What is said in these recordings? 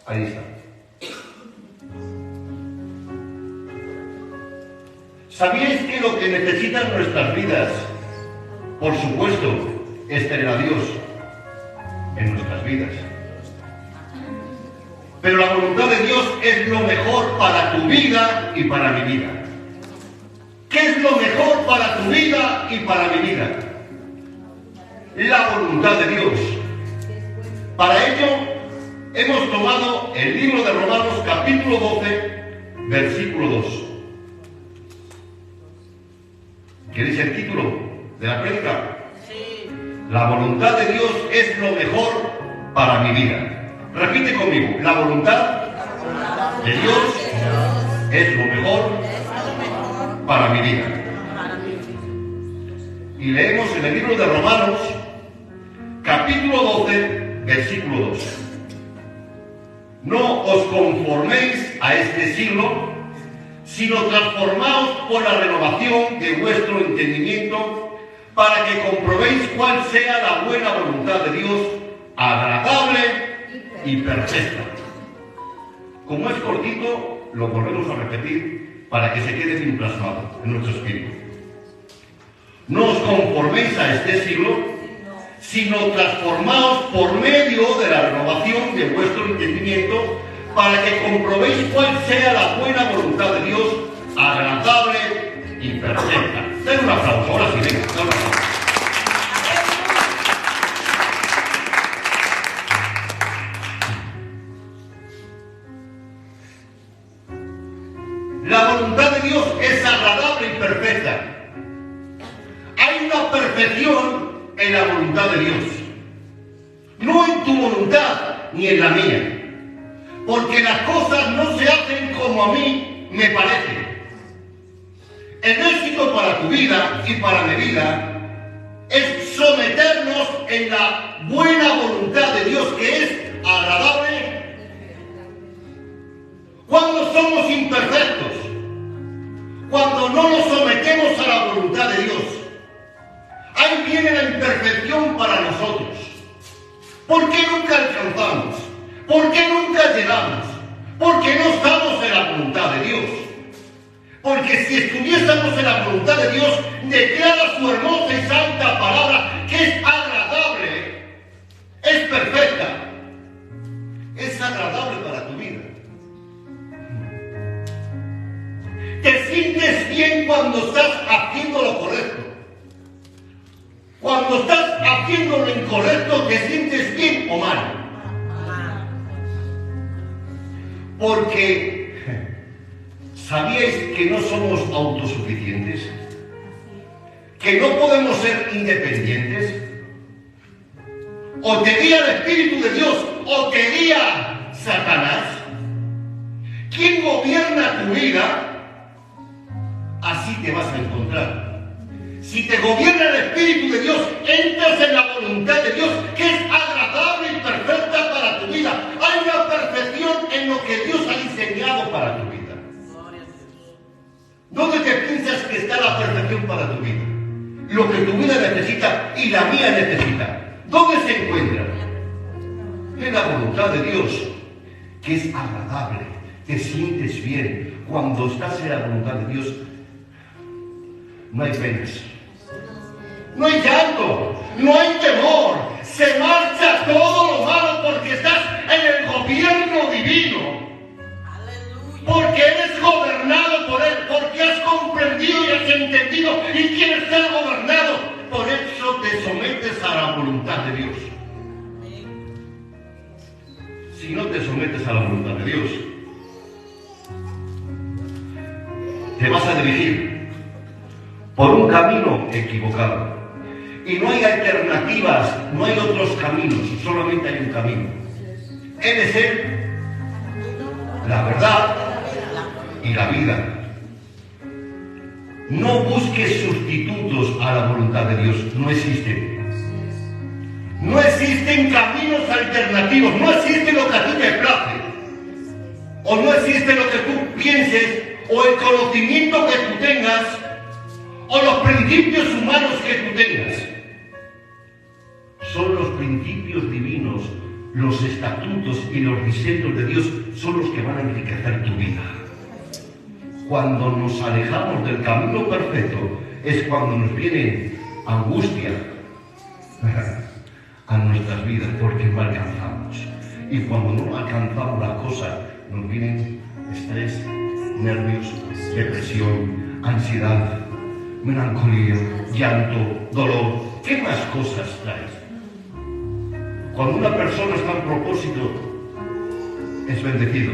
Ahí está. ¿Sabíais que lo que necesitan nuestras vidas, por supuesto, es tener a Dios en nuestras vidas? Pero la voluntad de Dios es lo mejor para tu vida y para mi vida. ¿Qué es lo mejor para tu vida y para mi vida? La voluntad de Dios. Para ello, hemos tomado el libro de Romanos, capítulo 12, versículo 2. ¿Queréis el título de la prédica? Sí. La voluntad de Dios es lo mejor para mi vida. Repite conmigo. La voluntad de Dios es lo mejor para mi vida. Y leemos en el libro de Romanos, capítulo 12, versículo 2. No os conforméis a este siglo, sino transformaos por la renovación de vuestro entendimiento, para que comprobéis cuál sea la buena voluntad de Dios, agradable y perfecta. Como es cortito, lo volvemos a repetir para que se quede bien plasmado en nuestro espíritu. No os conforméis a este siglo, sino transformaos por medio de la renovación de vuestro entendimiento, para que comprobéis cuál sea la buena voluntad de Dios, agradable y perfecta. Den un aplauso, ahora sí, venga, den un aplauso. La voluntad de Dios es agradable y perfecta. Hay una perfección en la voluntad de Dios, no en tu voluntad ni en la mía. Porque las cosas no se hacen como a mí me parece. El éxito para tu vida y para mi vida es someternos en la buena voluntad de Dios, que es agradable. Cuando somos imperfectos, cuando no nos sometemos a la voluntad de Dios, ahí viene la imperfección para nosotros. ¿Por qué nunca alcanzamos? ¿Por qué nunca llegamos? Porque no estamos en la voluntad de Dios. Porque si estuviésemos en la voluntad de Dios, declara su hermosa y santa palabra, que es agradable, es perfecta, es agradable para tu vida. Te sientes bien cuando estás haciendo lo correcto. Cuando estás haciendo lo incorrecto, ¿te sientes bien o mal? Porque ¿sabíais que no somos autosuficientes? ¿Que no podemos ser independientes? O te guía el Espíritu de Dios o te guía Satanás. ¿Quién gobierna tu vida? Así te vas a encontrar. Si te gobierna el Espíritu de Dios, entras en la voluntad de Dios, que es agradable y perfecta para tu vida. Hay una perfección en lo que Dios ha diseñado para tu vida. ¿Dónde te piensas que está la perfección para tu vida? Lo que tu vida necesita y la mía necesita. ¿Dónde se encuentra? En la voluntad de Dios, que es agradable. Te sientes bien. Cuando estás en la voluntad de Dios, no hay penas. No hay llanto, no hay temor, se marcha todo lo malo porque estás en el gobierno divino. Porque eres gobernado por Él, porque has comprendido y has entendido y quieres ser gobernado. Por eso te sometes a la voluntad de Dios. Si no te sometes a la voluntad de Dios, te vas a dirigir por un camino equivocado. Y no hay alternativas, no hay otros caminos, solamente hay un camino. Él es Él, la verdad y la vida. No busques sustitutos a la voluntad de Dios, no existen. No existen caminos alternativos, no existe lo que a ti te place. O no existe lo que tú pienses, o el conocimiento que tú tengas, o los principios humanos que tú tengas. Son los principios divinos los estatutos y los diseños de Dios son los que van a enriquecer tu vida. Cuando nos alejamos del camino perfecto es cuando nos viene angustia a nuestras vidas porque no alcanzamos. Y cuando no alcanzamos las cosas nos vienen estrés, nervios, depresión, ansiedad, melancolía, llanto, dolor. ¿Qué más cosas traes? Cuando una persona está en propósito, es bendecido.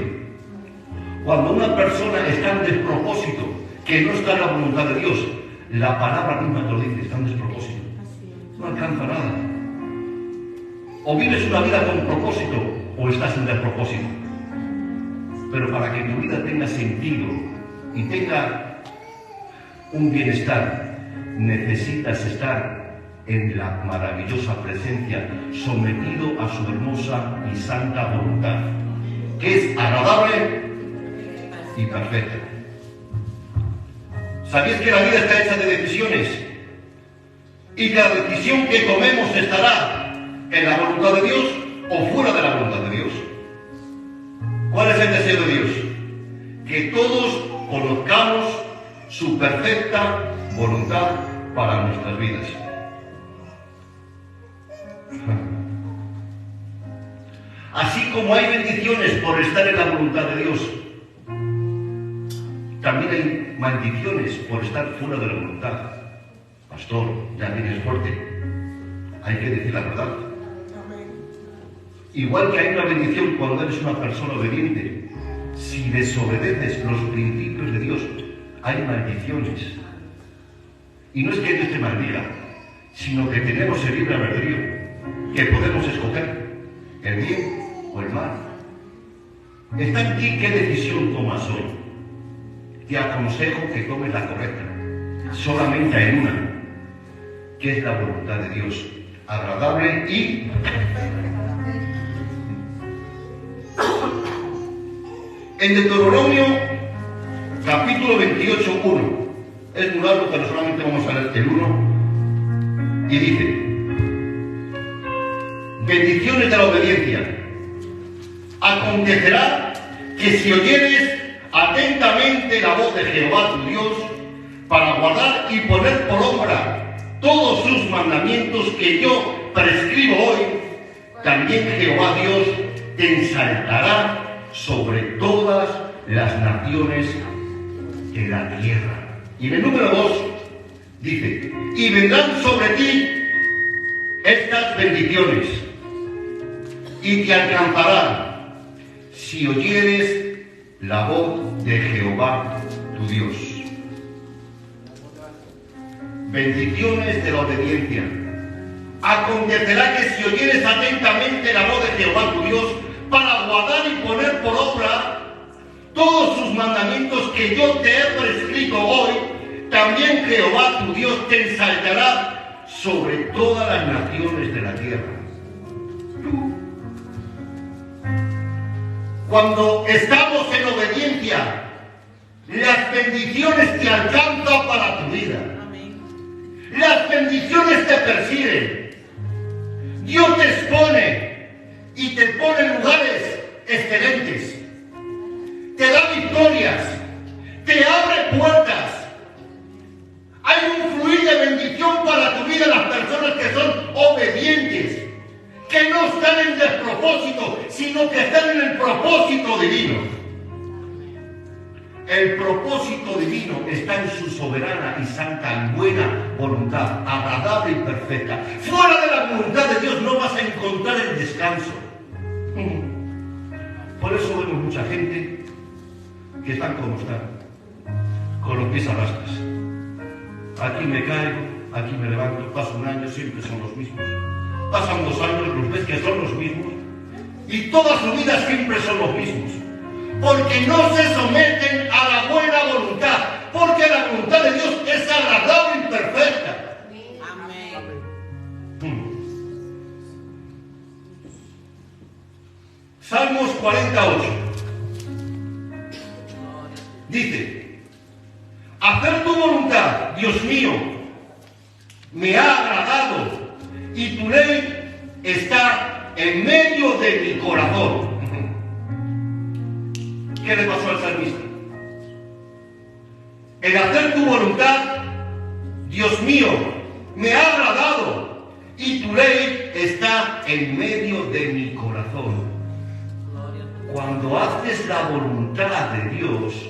Cuando una persona está en despropósito, que no está en la voluntad de Dios, la palabra misma te lo dice, está en despropósito. No alcanza nada. O vives una vida con propósito, o estás en despropósito. Pero para que tu vida tenga sentido y tenga un bienestar, necesitas estar en la maravillosa presencia, sometido a su hermosa y santa voluntad, que es agradable y perfecta. ¿Sabéis que la vida está hecha de decisiones? Y que la decisión que tomemos estará en la voluntad de Dios o fuera de la voluntad de Dios. ¿Cuál es el deseo de Dios? Que todos conozcamos su perfecta voluntad para nuestras vidas. Así como hay bendiciones por estar en la voluntad de Dios, también hay maldiciones por estar fuera de la voluntad. Pastor, ya vienes fuerte. Hay que decir la verdad. Igual que hay una bendición cuando eres una persona obediente, si desobedeces los principios de Dios, hay maldiciones. Y no es que Dios te maldiga, sino que tenemos el libre albedrío, que podemos escoger el bien o el mal. Está en ti qué decisión tomas hoy. Te aconsejo que tomes la correcta. Solamente hay una, que es la voluntad de Dios, agradable y en Deuteronomio capítulo 28, 1. Es muy largo, pero solamente vamos a leer el 1. Y dice: bendiciones de la obediencia. Acontecerá que si oyeres atentamente la voz de Jehová tu Dios, para guardar y poner por obra todos sus mandamientos que yo prescribo hoy, también Jehová Dios te ensalzará sobre todas las naciones de la tierra. Y en el número 2 dice: y vendrán sobre ti estas bendiciones y te alcanzarán si oyeres la voz de Jehová tu Dios. Bendiciones de la obediencia. Acontecerá que si oyeres atentamente la voz de Jehová tu Dios, para guardar y poner por obra todos sus mandamientos que yo te he prescrito hoy, también Jehová tu Dios te ensalzará sobre todas las naciones de la tierra. Cuando estamos en obediencia, las bendiciones te alcanzan para tu vida. Las bendiciones te persiguen. Dios te expone y te pone en lugares excelentes. Te da victorias. Te abre puertas. Hay un fluir de bendición para tu vida en las personas que son obedientes. Que no están en despropósito, sino que están en el propósito divino. El propósito divino está en su soberana y santa y buena voluntad, agradable y perfecta. Fuera de la voluntad de Dios no vas a encontrar el descanso. Por eso vemos mucha gente que están como están, con los pies a rastas. Aquí me caigo, aquí me levanto, paso un año, siempre son los mismos. Pasan 2 años, los ves que son los mismos, y toda su vida siempre son los mismos, porque no se someten a la buena voluntad, porque la voluntad de Dios es agradable y perfecta. Amén. Salmos 48 dice: hacer tu voluntad, Dios mío, me ha agradado, y tu ley está en medio de mi corazón. ¿Qué le pasó al salmista? El hacer tu voluntad, Dios mío, me ha agradado, y tu ley está en medio de mi corazón. Cuando haces la voluntad de Dios,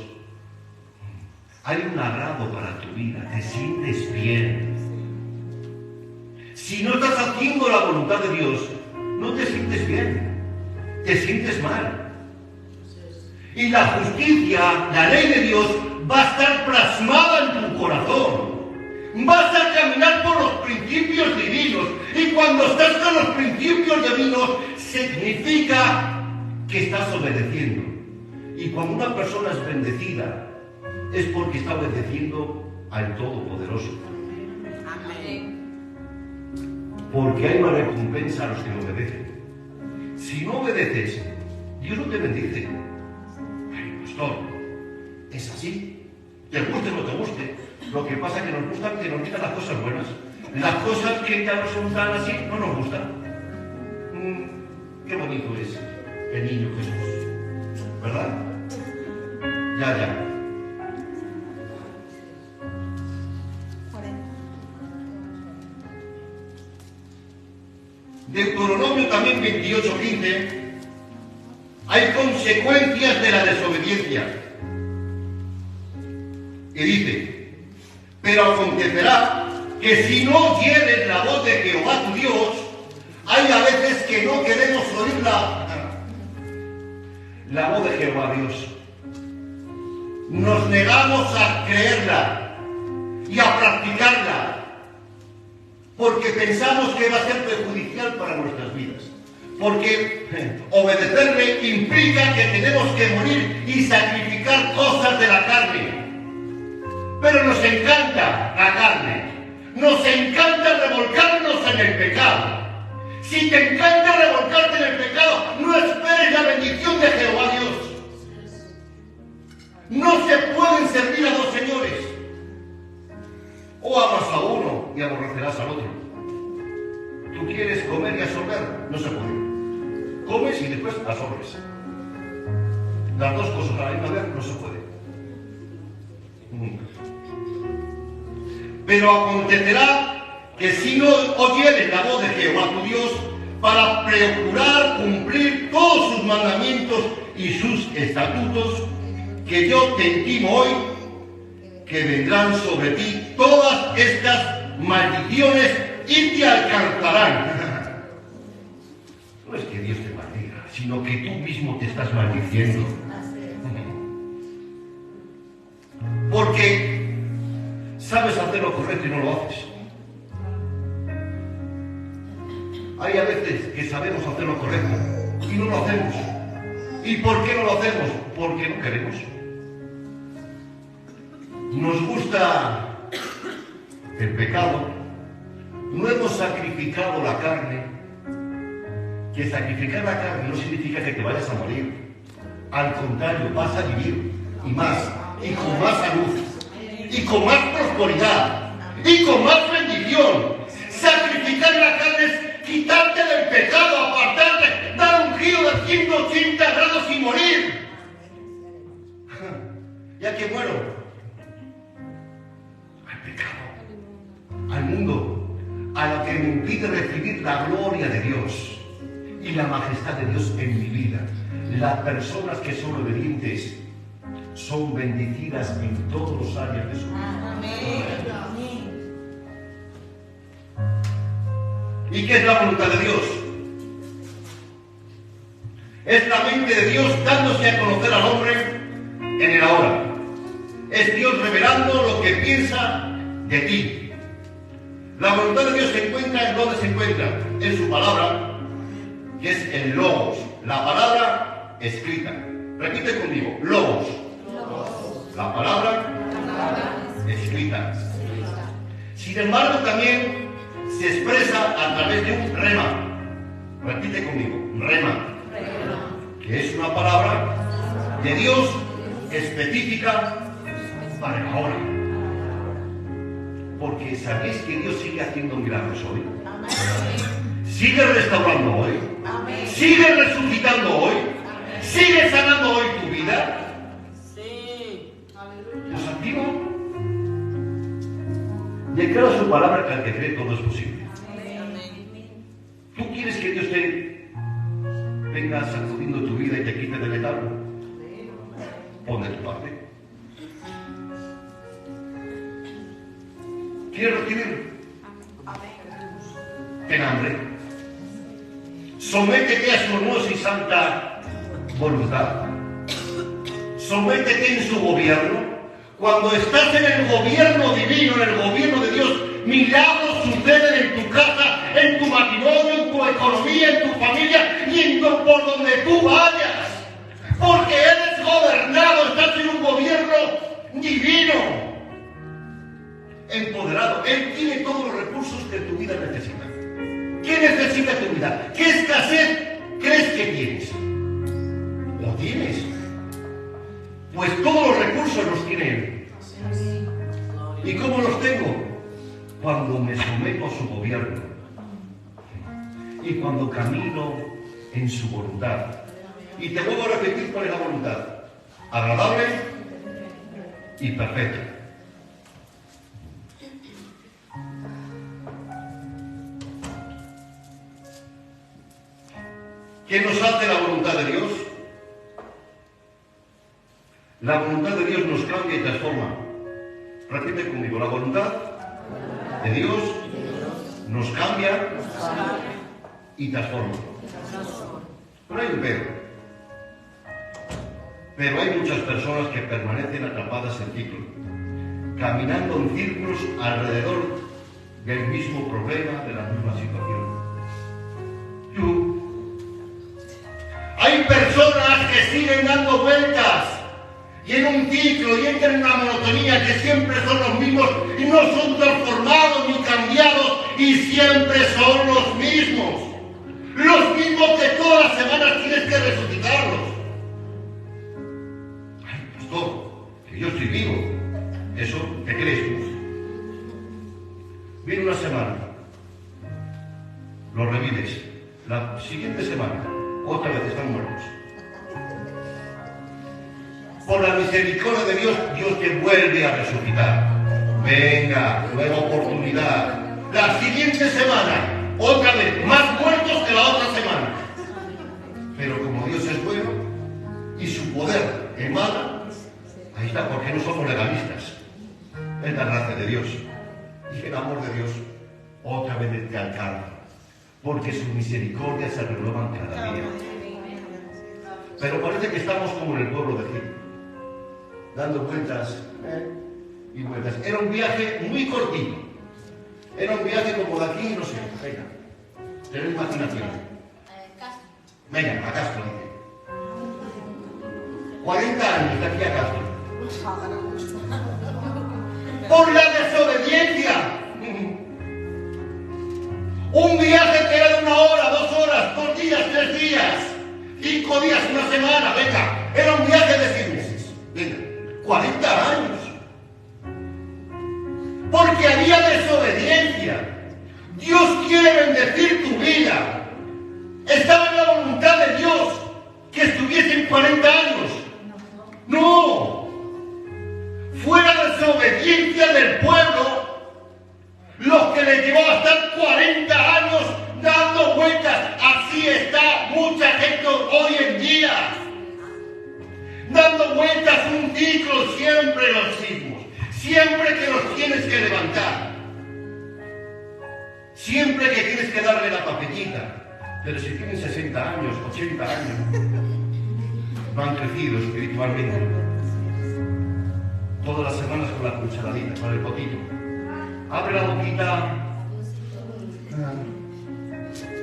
hay un agrado para tu vida, te sientes bien. Si no estás haciendo la voluntad de Dios, no te sientes bien, te sientes mal. Y la justicia, la ley de Dios, va a estar plasmada en tu corazón. Vas a caminar por los principios divinos. Y cuando estás con los principios divinos, significa que estás obedeciendo. Y cuando una persona es bendecida, es porque está obedeciendo al Todopoderoso. Amén. Porque hay una recompensa a los que obedecen. Si no obedeces, Dios no te bendice. Ay, pastor, es así. Te guste o no te guste. Lo que pasa es que nos gustan que nos digan las cosas buenas. Las cosas que ya no son tan así, no nos gustan. Qué bonito es el niño Jesús, ¿verdad? Ya. Deuteronomio también 28:15. Hay consecuencias de la desobediencia. Y dice: pero acontecerá que si no oyeres la voz de Jehová tu Dios, hay a veces que no queremos oír la voz de Jehová Dios. Nos negamos a creerla y a practicarla, porque pensamos que va a ser perjudicial para nuestras vidas. Porque obedecerle implica que tenemos que morir y sacrificar cosas de la carne. Pero nos encanta la carne. Nos encanta revolcarnos en el pecado. Si te encanta revolcarte en el pecado, no esperes la bendición de Jehová Dios. No se pueden servir a dos señores. O amas a uno y aborrecerás al otro. Tú quieres comer y absorber, no se puede. Comes y después absorbes. Las dos cosas a la misma vez no se puede. Pero acontecerá que si no oyeres la voz de Jehová tu Dios, para procurar cumplir todos sus mandamientos y sus estatutos, que yo te intimo hoy, que vendrán sobre ti todas estas maldiciones y te alcanzarán. No es que Dios te maldiga, sino que tú mismo te estás maldiciendo. Porque sabes hacer lo correcto y no lo haces. Hay a veces que sabemos hacer lo correcto y no lo hacemos. ¿Y por qué no lo hacemos? Porque no queremos. Nos gusta el pecado. No hemos sacrificado la carne. Que sacrificar la carne no significa que te vayas a morir. Al contrario, vas a vivir y más, y con más salud, y con más prosperidad, y con más bendición. Sacrificar la carne es quitarte del pecado, apartarte, dar un giro de 180 grados y morir. Ya que muero al pecado, al mundo, a lo que me impide recibir la gloria de Dios y la majestad de Dios en mi vida. Las personas que son obedientes son bendecidas en todos los áreas de su vida. Amén. ¿Y qué es la voluntad de Dios? Es la mente de Dios dándose a conocer al hombre en el ahora. Es Dios revelando lo que piensa de ti. La voluntad de Dios se encuentra en donde se encuentra, en su palabra, que es el Logos, la palabra escrita. Repite conmigo: Logos. La palabra escrita. Sin embargo, también se expresa a través de un rema. Repite conmigo: rema. Que es una palabra de Dios específica para el ahora. Porque ¿sabéis que Dios sigue haciendo milagros hoy? Sigue restaurando hoy. Amén. ¿Sigue resucitando hoy? ¿Sigue sanando hoy tu vida? Sí. ¿Los activa? Declara su palabra que al que cree todo es posible. Amén. ¿Tú quieres que Dios te venga sacudiendo tu vida y te quite del letargo? Pon de tu parte. ¿Quieres recibir? Ten hambre. Sométete a su hermosa y santa voluntad. Sométete en su gobierno. Cuando estás en el gobierno divino, en el gobierno de Dios, milagros suceden en tu casa, en tu matrimonio, en tu economía, en tu familia y por donde tú vayas. Porque eres gobernado, estás en un gobierno divino, empoderado. Él tiene todos los recursos que tu vida necesita. ¿Qué necesita tu vida? ¿Qué escasez crees que tienes? ¿Lo tienes? Pues todos los recursos los tiene Él. ¿Y cómo los tengo? Cuando me someto a su gobierno y cuando camino en su voluntad. Y te vuelvo a repetir cuál es la voluntad: agradable y perfecta. ¿Qué nos hace la voluntad de Dios? La voluntad de Dios nos cambia y transforma. Repite conmigo: la voluntad de Dios nos cambia y transforma. Pero hay un pero hay muchas personas que permanecen atrapadas en ciclo, caminando en círculos alrededor del mismo problema, de la misma situación. Hay personas que siguen dando vueltas y en un ciclo y entran en una monotonía, que siempre son los mismos y no son transformados ni cambiados y siempre son los mismos que todas las semanas tienes que resucitarlos. Ay, pastor, que yo estoy vivo. ¿Eso te crees tú? Viene una semana, los revives. La siguiente semana otra vez están muertos. Por la misericordia de Dios, Dios te vuelve a resucitar. Venga, nueva oportunidad. La siguiente semana, otra vez, más muertos que la otra semana. Pero como Dios es bueno y su poder emana, ahí está, porque no somos legalistas. Es la gracia de Dios y el amor de Dios otra vez te alcanza, porque sus misericordias se renuevan cada día. Pero parece que estamos como en el pueblo de Egipto, dando vueltas y vueltas. Era un viaje muy cortito. Era un viaje como de aquí, no sé, venga, tened imaginación. Venga, a Castro, dice. 40 años de aquí a Castro. Por la desobediencia. Un viaje que era de 1 hora, 2 horas, 2 días, 3 días, 5 días, 1 semana, venga. Era un viaje de 6 meses. Venga, 40 años. Porque había desobediencia. Dios quiere bendecir tu vida. Estaba en la voluntad de Dios que estuviesen 40 años. No. Fue la desobediencia del pueblo lo que le llevó a estar 40 años dando vueltas. Así está mucha gente hoy en día, dando vueltas un ciclo, siempre los mismos, siempre que los tienes que levantar, siempre que tienes que darle la papelita. Pero si tienen 60 años, 80 años, no han crecido espiritualmente. Todas las semanas con la cucharadita, con el potito. Abre la boquita.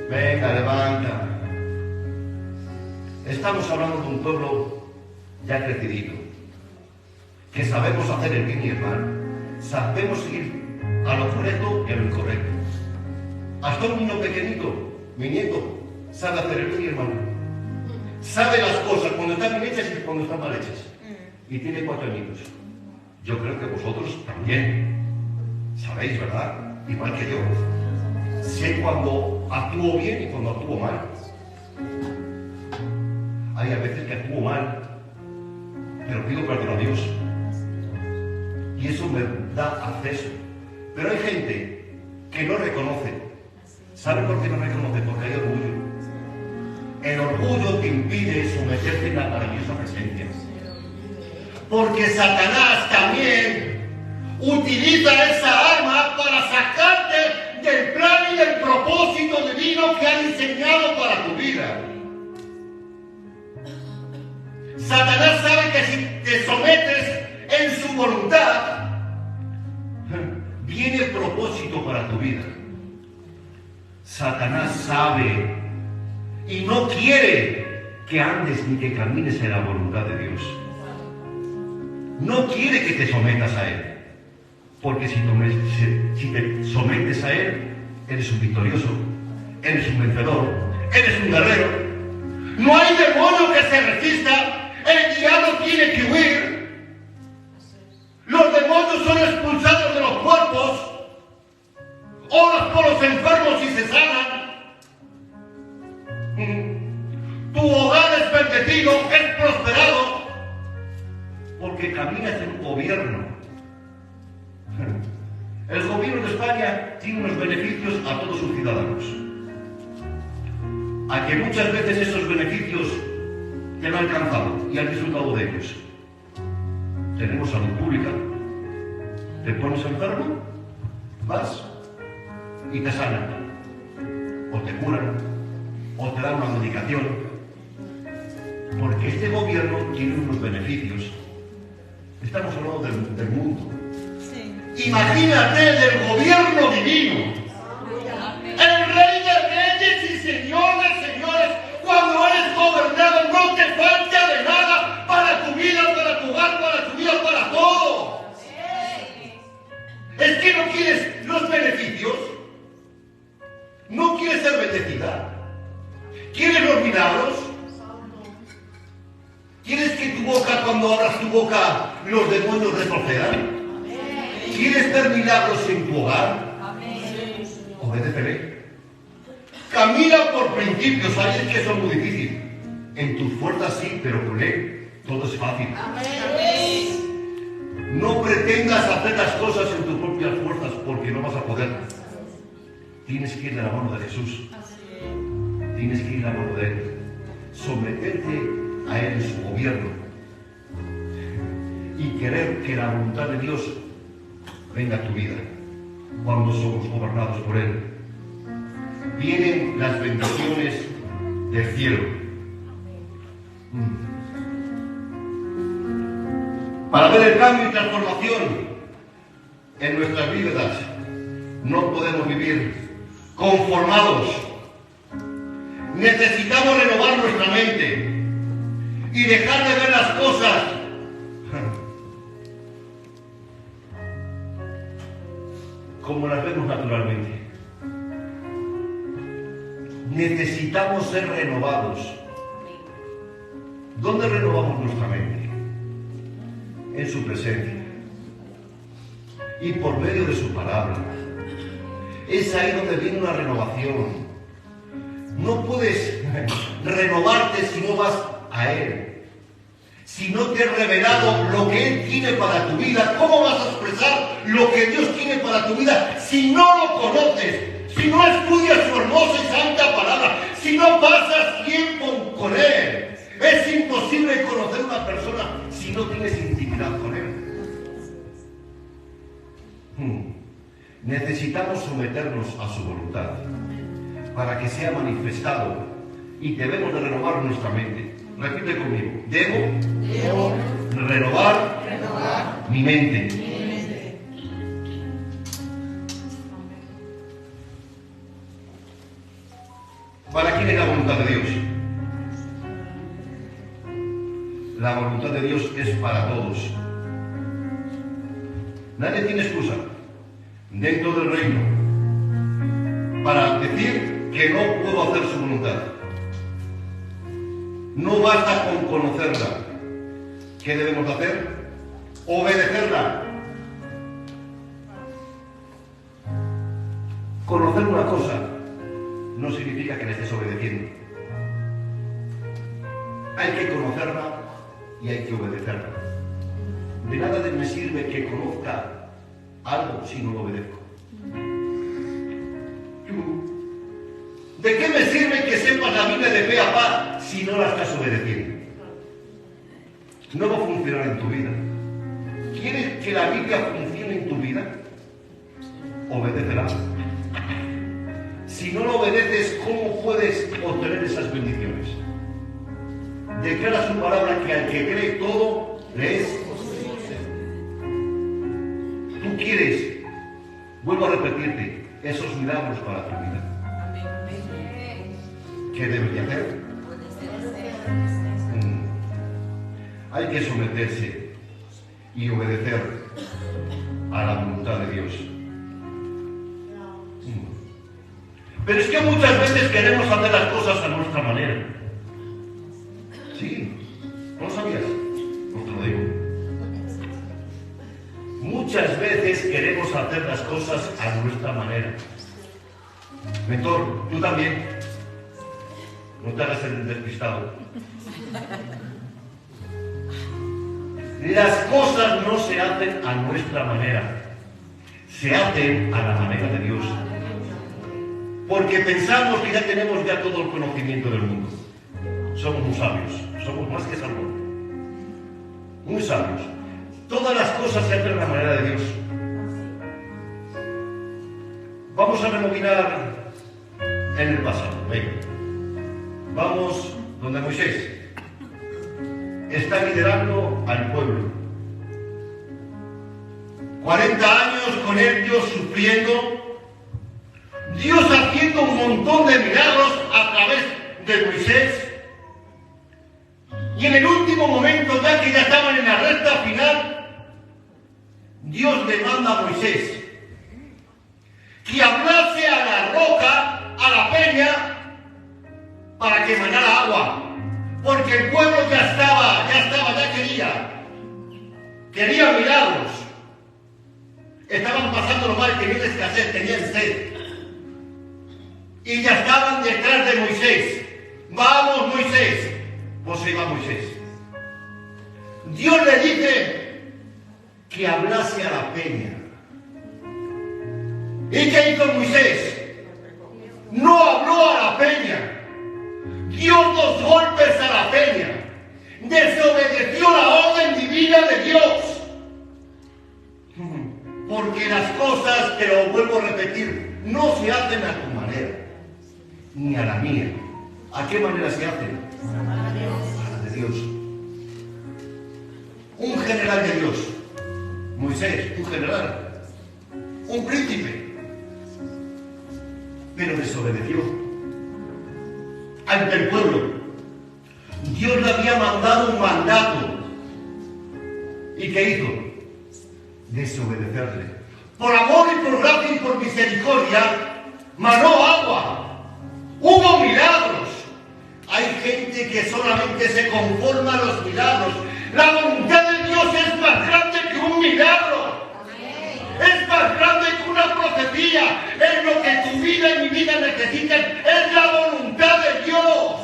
Venga, levanta. Estamos hablando de un pueblo ya crecidito, que sabemos hacer el bien y el mal. Sabemos ir a lo correcto y a lo incorrecto. Hasta un niño pequeñito, mi nieto, sabe hacer el bien y el mal. Sabe las cosas cuando están bien hechas y cuando están mal hechas. Y tiene 4 añitos. Yo creo que vosotros también sabéis, ¿verdad? Igual que yo. Sé cuando actúo bien y cuando actúo mal. Hay a veces que actúo mal, pero pido perdón a Dios. Y eso me da acceso. Pero hay gente que no reconoce. ¿Sabe por qué no reconoce? Porque hay orgullo. El orgullo te impide someterte en la maravillosa presencia. Porque Satanás también utiliza esa arma para sacarte del plan y del propósito divino que ha diseñado para tu vida. Satanás sabe que si te sometes en su voluntad, viene propósito para tu vida. Satanás sabe y no quiere que andes ni que camines en la voluntad de Dios. No quiere que te sometas a Él. Porque si te sometes a Él, eres un victorioso, eres un vencedor, eres un guerrero. No hay demonio que se resista, el diablo tiene que huir. Los demonios son expulsados de los cuerpos, oras por los enfermos y se sanan. Tu hogar es bendecido, es prosperado, porque caminas en un gobierno. El gobierno de España tiene unos beneficios a todos sus ciudadanos. A que muchas veces esos beneficios te han alcanzado y has disfrutado de ellos. Tenemos salud pública. Te pones enfermo, vas y te sanan. O te curan, o te dan una medicación. Porque este gobierno tiene unos beneficios. Estamos hablando del mundo. Imagínate del gobierno divino. El Rey de Reyes y Señor de Señores. Cuando eres gobernado no te falta de nada para tu vida, para tu hogar, para tu vida, para todo. Es que no quieres los beneficios. No quieres ser bendecida. ¿Quieres los milagros? ¿Quieres que tu boca, cuando abras tu boca, los demonios retrocedan? ¿Quieres ver milagros en tu hogar? Obedécele. Camina por principios. Sabes que eso es muy difícil. En tus fuerzas sí, pero con Él todo es fácil. No pretendas hacer las cosas en tus propias fuerzas porque no vas a poder. Tienes que ir de la mano de Jesús. Tienes que ir de la mano de Él. Someterte a Él en su gobierno. Y querer que la voluntad de Dios venga a tu vida cuando somos gobernados por Él. Vienen las bendiciones del cielo. Para ver el cambio y transformación en nuestras vidas, no podemos vivir conformados. Necesitamos renovar nuestra mente y dejar de ver las cosas como las vemos naturalmente. Necesitamos ser renovados. ¿Dónde renovamos nuestra mente? En su presencia y por medio de su palabra. Es ahí donde viene una renovación. No puedes renovarte si no vas a Él. Si no te ha revelado lo que Él tiene para tu vida, ¿cómo vas a expresar lo que Dios tiene para tu vida si no lo conoces? Si no estudias su hermosa y santa palabra, si no pasas tiempo con Él. Es imposible conocer a una persona si no tienes intimidad con Él. Necesitamos someternos a su voluntad para que sea manifestado y debemos de renovar nuestra mente. Repite conmigo. Debo renovar mi mente. ¿Para quién es la voluntad de Dios? La voluntad de Dios es para todos. Nadie tiene excusa dentro del reino para decir que no puedo hacer su voluntad. No basta con conocerla. ¿Qué debemos hacer? Obedecerla. Conocer una cosa no significa que le estés obedeciendo. Hay que conocerla y hay que obedecerla. De nada me sirve que conozca algo si no lo obedezco. ¿De qué me sirve que sepas la Biblia de pe a pa si no la estás obedeciendo? No va a funcionar en tu vida. ¿Quieres que la Biblia funcione en tu vida? Obedécela. Si no lo obedeces, ¿cómo puedes obtener esas bendiciones? Declara su palabra que al que cree todo le es posible. Tú quieres, vuelvo a repetirte, esos milagros para tu vida. ¿Qué debería hacer? Hay que someterse y obedecer a la voluntad de Dios. Pero es que muchas veces queremos hacer las cosas a nuestra manera. Sí, ¿no lo sabías? No te lo digo. Muchas veces queremos hacer las cosas a nuestra manera. Mentor, tú también. No te hagas el despistado. Las cosas no se hacen a nuestra manera. Se hacen a la manera de Dios. Porque pensamos que ya tenemos ya todo el conocimiento del mundo. Somos muy sabios. Somos más que Salomón. Muy sabios. Todas las cosas se hacen a la manera de Dios. Vamos a rebobinar en el pasado. Venga. Vamos donde Moisés está liderando al pueblo. 40 años con ellos sufriendo, Dios haciendo un montón de milagros a través de Moisés. Y en el último momento, ya que ya estaban en la recta final, Dios le manda a Moisés que hablase a la roca, a la peña, para que manara agua, porque el pueblo ya quería milagros, estaban pasándolo mal, tenían escasez, tenían sed, y ya estaban detrás de Moisés. Vamos, Moisés. Pues se iba Moisés. Dios le dice que hablase a la peña. ¿Y qué hizo Moisés? No habló a la peña. Dio 2 golpes a la peña. Desobedeció la orden divina de Dios. Porque las cosas, te lo vuelvo a repetir, no se hacen a tu manera, ni a la mía. ¿A qué manera se hacen? A la de Dios. Un general de Dios, Moisés, un general, un príncipe, pero desobedeció ante el pueblo. Dios le había mandado un mandato. ¿Y qué hizo? Desobedecerle. Por amor y por gracia y por misericordia, manó agua. Hubo milagros. Hay gente que solamente se conforma a los milagros. La voluntad de Dios es más grande que un milagro. Es más grande que una profecía. Es lo que tu vida y mi vida necesitan. Es la voluntad de Dios.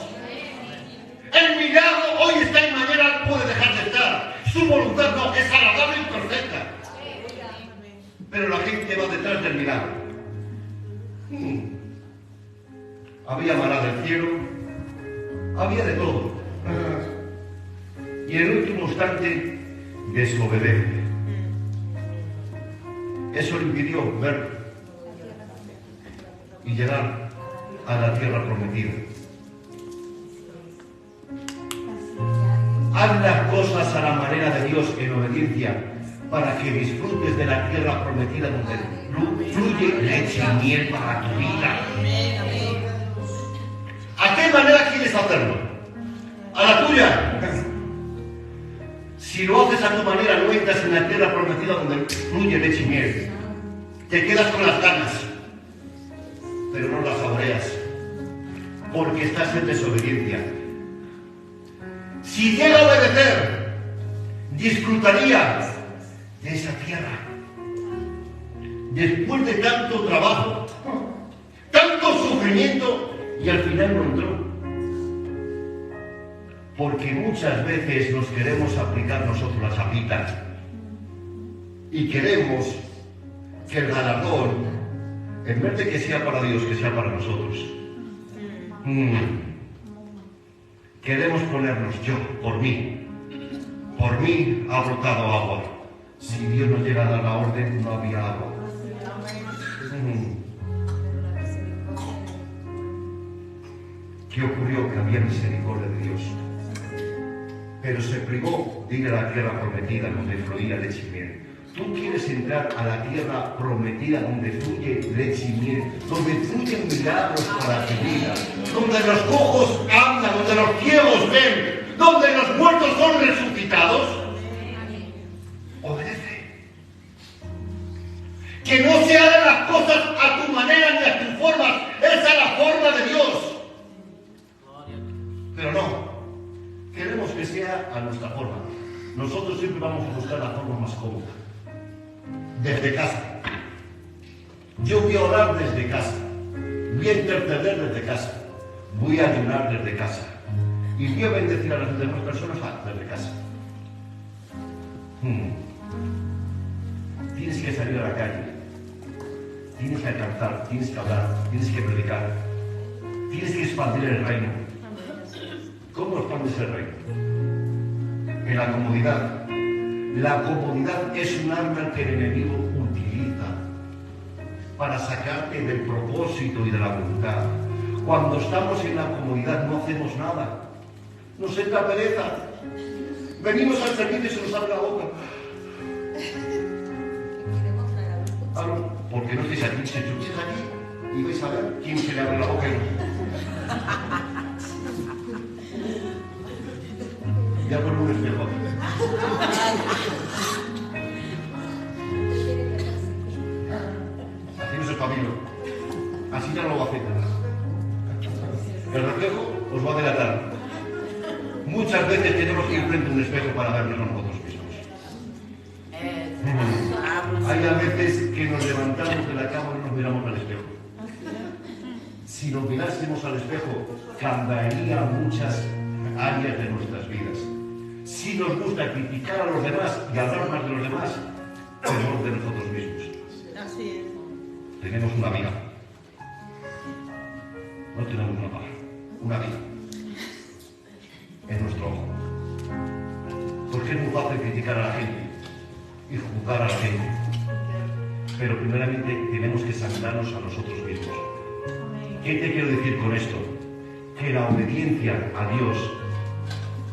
El milagro hoy está y mañana puede dejar de estar. Su voluntad no, es agradable y perfecta. Pero la gente va detrás del milagro. Había maná del cielo, había de todo. Y en el último instante desobedece. Eso le impidió ver y llegar a la tierra prometida. Haz las cosas a la manera de Dios en obediencia para que disfrutes de la tierra prometida donde fluye leche y miel para tu vida. ¿A qué manera quieres hacerlo? ¿A la tuya? Si lo haces a tu manera, no entras en la tierra prometida donde fluye leche y miel. Te quedas con las ganas, pero no las saboreas, porque estás en desobediencia. Si llega a obedecer, disfrutaría de esa tierra. Después de tanto trabajo, tanto sufrimiento, y al final no entró. Porque muchas veces nos queremos aplicar nosotros la chapita y queremos que el galardón, en vez de que sea para Dios, que sea para nosotros. Queremos ponernos yo, por mí ha brotado agua. Si Dios no llega a dar la orden, no había agua. ¿Qué ocurrió? Que había misericordia de Dios. Pero se privó de ir a la tierra prometida donde fluía leche y miel. Tú quieres entrar a la tierra prometida donde fluye leche y miel, donde fluyen milagros para tu vida, donde los cojos andan, donde los ciegos ven, donde los muertos son resucitados. Obedece. Que no se hagan las cosas a tu manera ni a tu forma. Esa es la forma de Dios. Pero no. Queremos que sea a nuestra forma. Nosotros siempre vamos a buscar la forma más cómoda. Desde casa. Yo voy a orar desde casa. Voy a interceder desde casa. Voy a ayunar desde casa. Y voy a bendecir a las demás personas desde casa. Tienes que salir a la calle. Tienes que cantar, tienes que hablar, tienes que predicar. Tienes que expandir el reino. ¿Cómo expandes el reino? En la comodidad. La comodidad es un arma que el enemigo utiliza para sacarte del propósito y de la voluntad. Cuando estamos en la comodidad no hacemos nada. Nos entra pereza. Venimos al servicio y se nos abre la boca. Claro, porque no estáis aquí, se chuches aquí y vais a ver quién se le abre la boca y no. Ya por un espejo. Hacemos el camino. Así ya no lo va a hacer. El reflejo os va a delatar. Muchas veces tenemos que ir frente a un espejo para vernos a nosotros mismos. Hay a veces que nos levantamos de la cama y nos miramos al espejo. Si nos mirásemos al espejo, cambiaría muchas áreas de nuestras vidas. Si nos gusta criticar a los demás y hablar más de los demás, mejor de nosotros mismos. Así es. Tenemos una vida. No tenemos una paja, una vida. En nuestro ojo. Porque es muy fácil criticar a la gente y juzgar a la gente. Pero primeramente tenemos que sanarnos a nosotros mismos. ¿Qué te quiero decir con esto? Que la obediencia a Dios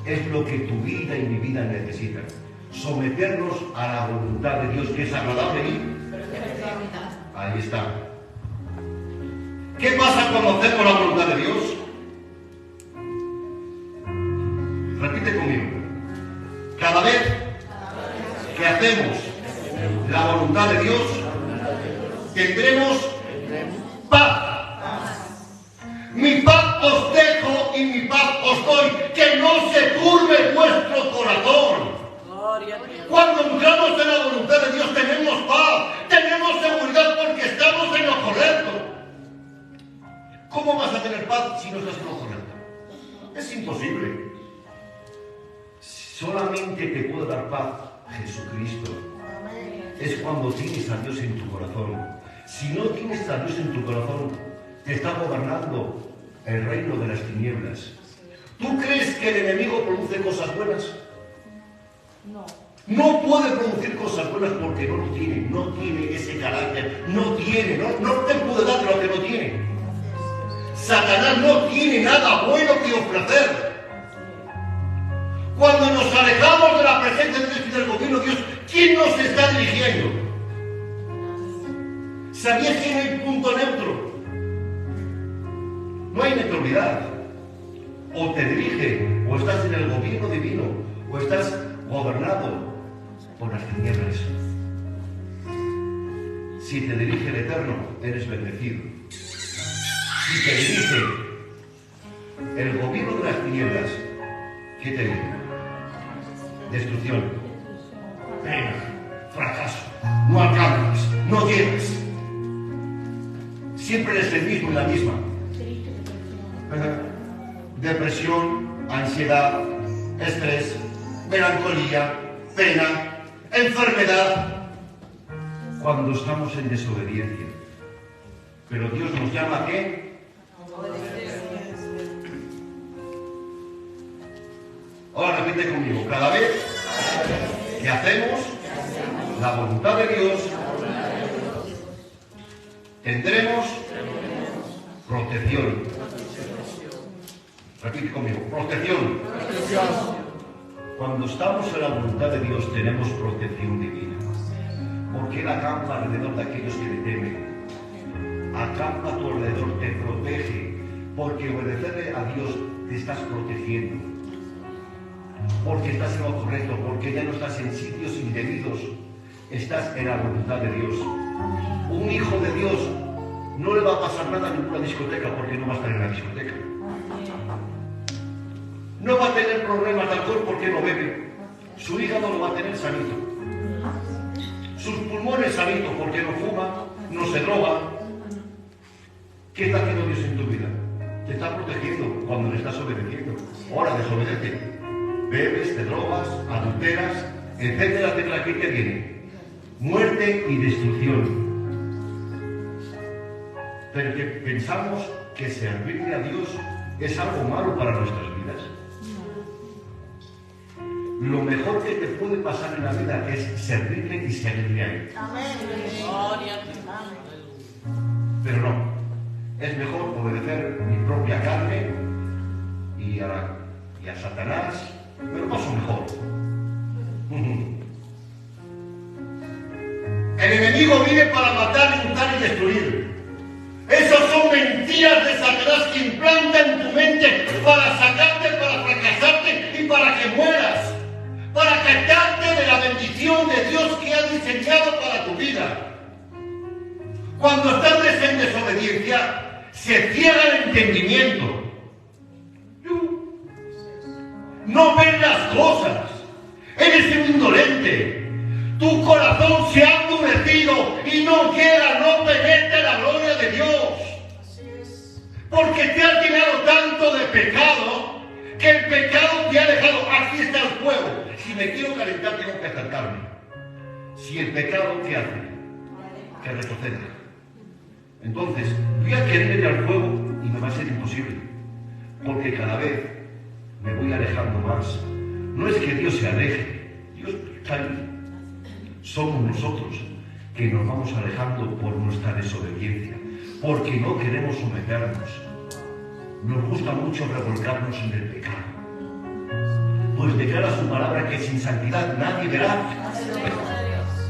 es lo que tu vida y mi vida necesitan. Someternos a la voluntad de Dios, que es agradable y... Ahí está. ¿Qué pasa cuando hacemos la voluntad de Dios? Repite conmigo. Cada vez que hacemos la voluntad de Dios, tendremos paz. Mi paz os dejo y mi paz os doy, que no se turbe vuestro corazón. Cuando entramos en la voluntad de Dios tenemos paz, tenemos seguridad porque estamos en lo correcto. ¿Cómo vas a tener paz si no estás en lo correcto? Es imposible. Solamente te puede dar paz Jesucristo. Es cuando tienes a Dios en tu corazón. Si no tienes a Dios en tu corazón, te está gobernando el reino de las tinieblas. ¿Tú crees que el enemigo produce cosas buenas? No. No puede producir cosas buenas porque no lo tiene. No tiene ese carácter. No te puede dar lo que no tiene. Satanás no tiene nada bueno que ofrecer. Cuando nos alejamos de la presencia de Dios y del gobierno de Dios, ¿quién nos está dirigiendo? ¿Sabías que no hay punto neutro? No hay neutralidad. O te dirige, o estás en el gobierno divino, o estás gobernado por las tinieblas. Si te dirige el Eterno, eres bendecido. Si te dirige el gobierno de las tinieblas, ¿qué te dice? Destrucción, pena, fracaso, no alcanzas, no llegas. Siempre eres el mismo y la misma. Depresión, ansiedad, estrés, melancolía, pena, enfermedad, cuando estamos en desobediencia. Pero Dios nos llama ¿a qué? Ahora repite conmigo, cada vez que hacemos la voluntad de Dios, tendremos protección. Repite conmigo, protección. Cuando estamos en la voluntad de Dios tenemos protección divina. Porque Él acampa alrededor de aquellos que le temen. Acampa a tu alrededor, te protege. Porque obedecerle a Dios te estás protegiendo. Porque estás en lo correcto, porque ya no estás en sitios indebidos. Estás en la voluntad de Dios. Un hijo de Dios no le va a pasar nada en ninguna discoteca porque no va a estar en la discoteca. No va a tener problemas de alcohol porque no bebe. Su hígado lo va a tener sanito. Sus pulmones sanitos porque no fuma, no se droga. ¿Qué está haciendo Dios en tu vida? Te está protegiendo cuando le estás obedeciendo. Ahora desobedece. Bebes, te drogas, adulteras, etcétera, etcétera. ¿Qué te viene? Muerte y destrucción. Pero que pensamos que servirle a Dios es algo malo para nuestras vidas. Lo mejor que te puede pasar en la vida es servirle y servirle a Él. Pero no, es mejor obedecer mi propia carne y a Satanás, pero paso mejor. El enemigo viene para matar, hurtar y destruir. Esas son mentiras de Satanás que implanta en tu mente para sacarte, para fracasarte y para que mueras. Para quitarte de la bendición de Dios que ha diseñado para tu vida. Cuando estás en desobediencia, se cierra el entendimiento. No ves las cosas. Eres un indolente. Tu corazón se ha endurecido y no llega, no penetra la gloria de Dios. Porque te has llenado tanto de pecado que el pecado te ha dejado. Aquí está el fuego. Si me quiero calentar, tengo que acercarme. Si el pecado, ¿qué hace? Que retroceda. Entonces, voy a querer ir al fuego y me va a ser imposible. Porque cada vez me voy alejando más. No es que Dios se aleje. Dios está ahí. Somos nosotros que nos vamos alejando por nuestra desobediencia. Porque no queremos someternos. Nos gusta mucho revolcarnos en el pecado. Pues declara su palabra que sin santidad nadie verá.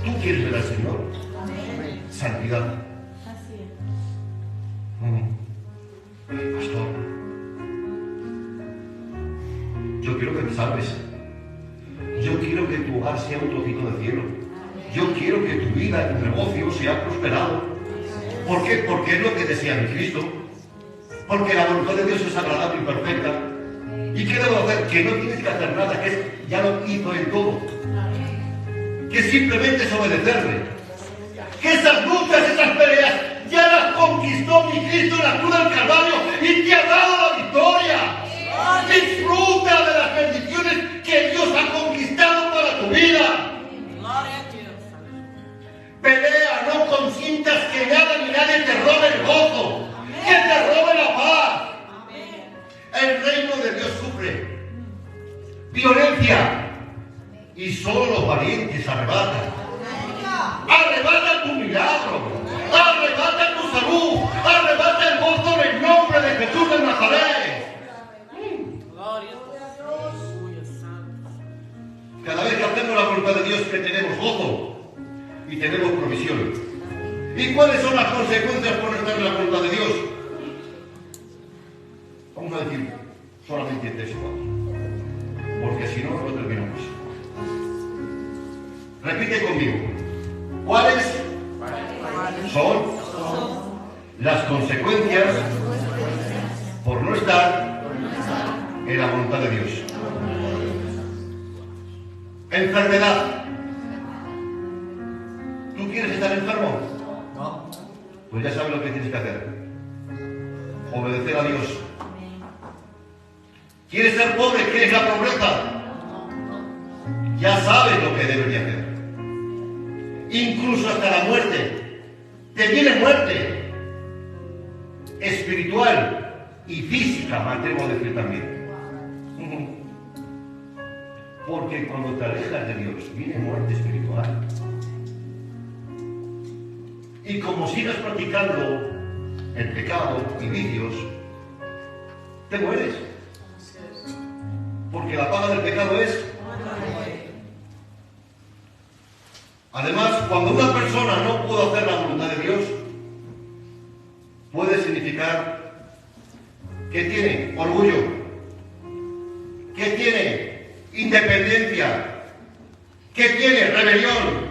¿Tú quieres ver al Señor? Santidad. Pastor, yo quiero que te salves. Yo quiero que tu hogar sea un trocito de cielo. Yo quiero que tu vida, tu negocio sea prosperado. ¿Por qué? Porque es lo que desea mi Cristo. Porque la voluntad de Dios es agradable y perfecta. ¿Y qué debo hacer? Que no tienes que hacer nada, que ya lo hizo en todo. Que simplemente es obedecerle. Que esas luchas, esas peleas, ya las conquistó mi Cristo en la cruz del Calvario y te ha dado la victoria. Disfruta de las bendiciones que Dios ha conquistado para tu vida. Pelea, no consientas que nada ni nadie te robe el gozo, que te robe la paz. El reino de Dios sufre violencia y solo los valientes arrebatan. Arrebata tu milagro, arrebata tu salud, arrebata el gozo en el nombre de Jesús de Nazaret. Cada vez que hacemos la voluntad de Dios que tenemos gozo y tenemos provisión. ¿Y cuáles son las consecuencias por estar en la voluntad de Dios? Vamos a decir solamente 3 o 4, porque si no, no terminamos. Repite conmigo. ¿Cuáles son las consecuencias por no estar en la voluntad de Dios? Enfermedad. ¿Tú quieres estar enfermo? No. Pues ya sabes lo que tienes que hacer. Obedecer a Dios. ¿Quieres ser pobre? ¿Quieres la pobreza? ya sabes lo que debes de hacer. Incluso hasta la muerte. Te viene muerte espiritual y física, me atrevo a decir también. Porque cuando te alejas de Dios, viene muerte espiritual. Y como sigas practicando el pecado y vicios, te mueres. Porque la paga del pecado es... Además, cuando una persona no puede hacer la voluntad de Dios, puede significar que tiene orgullo, que tiene independencia, que tiene rebelión,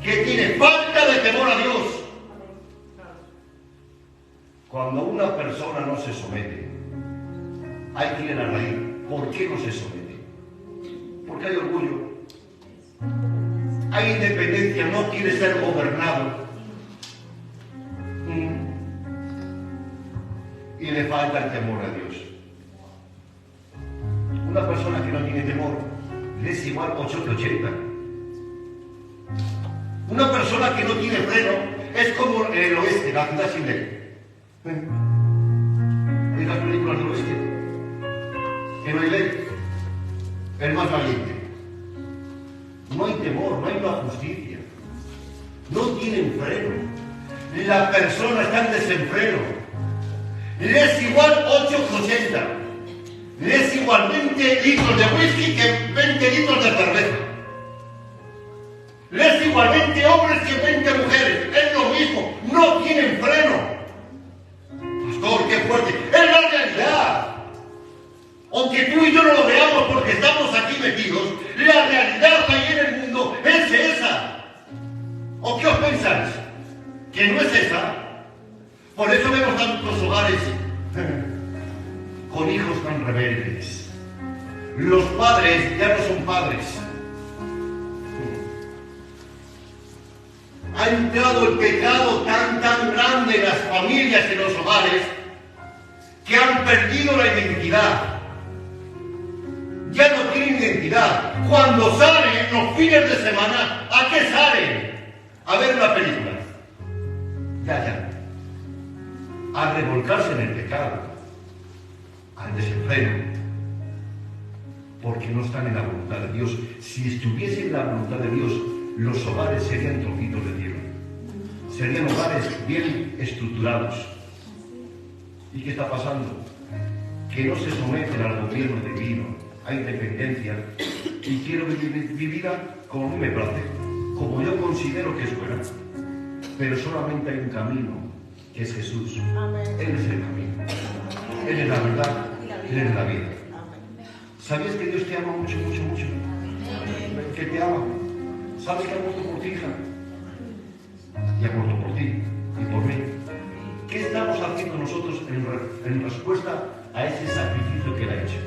que tiene falta de temor a Dios. Cuando una persona no se somete, hay que ir a la raíz. ¿Por qué no se somete? Porque hay orgullo, hay independencia, no quiere ser gobernado. Y le falta el temor a Dios. Una persona que no tiene temor le es igual 8 que 80. Una persona que no tiene freno es como el oeste, la ciudad sin ley. ¿Veis las películas del oeste? Que no hay ley. El más valiente. No hay temor, no hay una justicia. No tienen freno. La persona está en desenfreno. Le es igual 8 que 80. Le es igual 20 litros de whisky que 20 litros de cerveza. Le es igual 20 hombres que 20 mujeres. Es lo mismo. No tienen freno. Pastor, qué fuerte. Es la realidad. Aunque tú y yo no lo veamos porque estamos aquí metidos, la realidad ahí en el mundo es esa. ¿O qué os pensáis? ¿Que no es esa? Por eso vemos tantos hogares con hijos tan rebeldes. Los padres ya no son padres. Ha entrado el pecado tan grande en las familias, en los hogares, que han perdido la identidad. Ya no tienen identidad. Cuando salen los fines de semana, ¿a qué salen? A ver una película. Ya. A revolcarse en el pecado, al desenfreno, porque no están en la voluntad de Dios. Si estuviesen en la voluntad de Dios, los hogares serían trocitos de cielo. Serían hogares bien estructurados. ¿Y qué está pasando? Que no se someten al gobierno divino, a independencia, y quiero vivir mi vida como a mí me place, como yo considero que es buena. Pero solamente hay un camino, que es Jesús. Él es el camino. Él es la verdad. Él es la vida. ¿Sabías que Dios te ama mucho, mucho, mucho? Que te ama. ¿Sabes que ha muerto por ti, hija? Y ha muerto por ti y por mí. ¿Qué estamos haciendo nosotros en respuesta a ese sacrificio que Él ha hecho?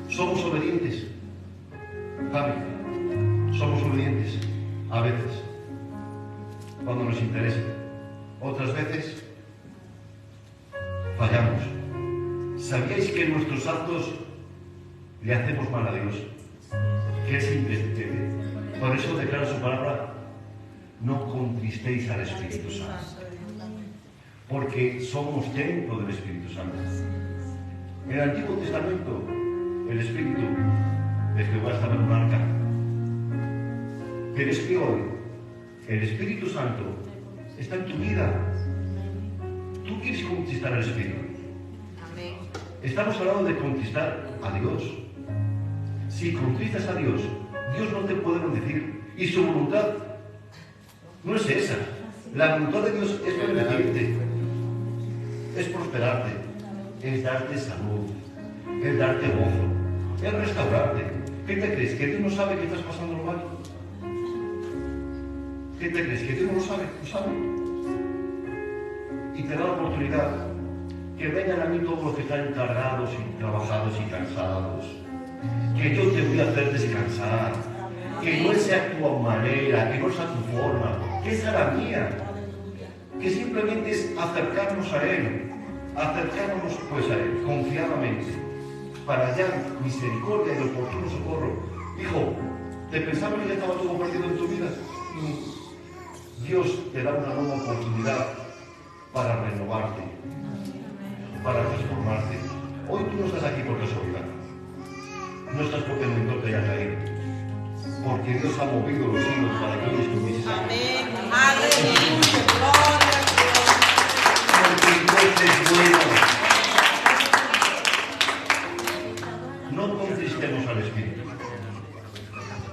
¿Somos obedientes? Javi, somos obedientes a veces, cuando nos interesa. Otras veces fallamos. ¿Sabíais que en nuestros actos le hacemos mal a Dios? Que es imprescindible. Por eso declara su palabra: no contristéis al Espíritu Santo. Porque somos templo del Espíritu Santo. En el Antiguo Testamento, el Espíritu de Jehová estaba en un arca. Pero es que hoy, el Espíritu Santo está en tu vida. Tú quieres conquistar al Espíritu. Estamos hablando de conquistar a Dios. Si conquistas a Dios, Dios no te puede bendecir. Y su voluntad no es esa. La voluntad de Dios es bendecirte, es prosperarte, es darte salud, es darte gozo, es restaurarte. ¿Qué te crees? ¿Que Dios no sabe que estás pasando lo mal? ¿Qué te crees? ¿Que Dios no lo sabe? Lo sabe. Y te da la oportunidad que vengan a mí todos los que están cargados y trabajados y cansados. Que yo te voy a hacer descansar. Que no sea tu manera, que no sea tu forma, que sea la mía. Que simplemente es acercarnos a Él, acercarnos pues a Él, confiadamente, para hallar misericordia y oportuno socorro ¿Te pensabas que ya estaba todo perdido en tu vida? Dios te da una nueva oportunidad para renovarte, para transformarte. Hoy tú no estás aquí por casualidad. No estás porque el mentor te haya caído. Porque Dios ha movido los hilos para que hoy estuvieses aquí. Amén. Aleluya. Gloria a Dios. Porque Dios es bueno. No contristemos al Espíritu.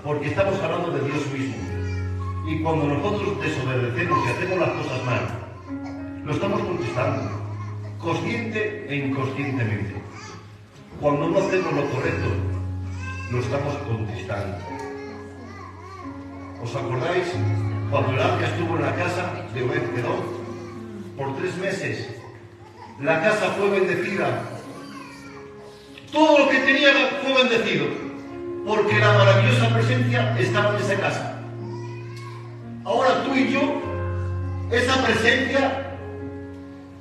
Porque estamos hablando de Dios mismo. Y cuando nosotros desobedecemos y hacemos las cosas mal, lo estamos contristando, consciente e inconscientemente. Cuando no hacemos lo correcto, lo estamos contristando. ¿Os acordáis cuando el arca estuvo en la casa de Obed-Edom? Por 3 meses. La casa fue bendecida. Todo lo que tenía fue bendecido. Porque la maravillosa presencia estaba en esa casa. Ahora tú y yo, esa presencia